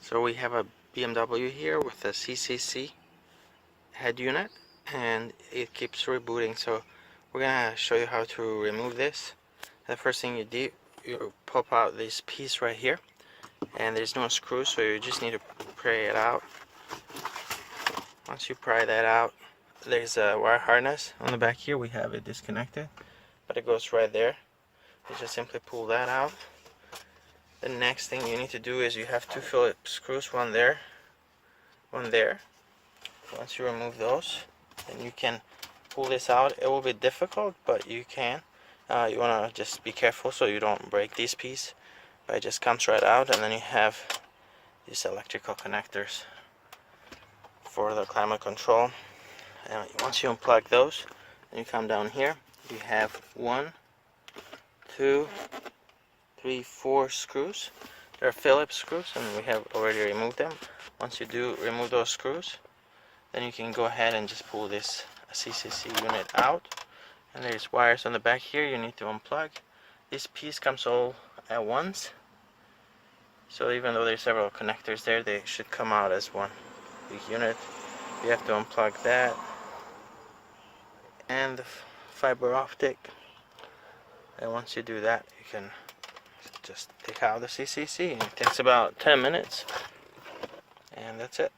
So we have a BMW here with a CCC head unit, and it keeps rebooting. So we're gonna show you how to remove this. The first thing you do, you pop out this piece right here, and there's no screw, so you just need to pry it out. Once you pry that out, there's a wire harness on the back here. We have it disconnected, but it goes right there. You just simply pull that out. The next thing you need to do is you have two Phillips screws, one there, one there. Once you remove those, then you can pull this out. It will be difficult, but you can. You want to just be careful so you don't break this piece, but it just comes right out. And then you have these electrical connectors for the climate control. And once you unplug those, then you come down here. You have 1, 2, 3, 4 screws. They're Phillips screws, and we have already removed them. Once you do remove those screws, then you can go ahead and just pull this CCC unit out. And there's wires on the back here you need to unplug. This piece comes all at once, so even though there's several connectors there, they should come out as one big unit. You have to unplug that and the fiber optic, and once you do that, you can just take out the CCC, and it takes about 10 minutes, and that's it.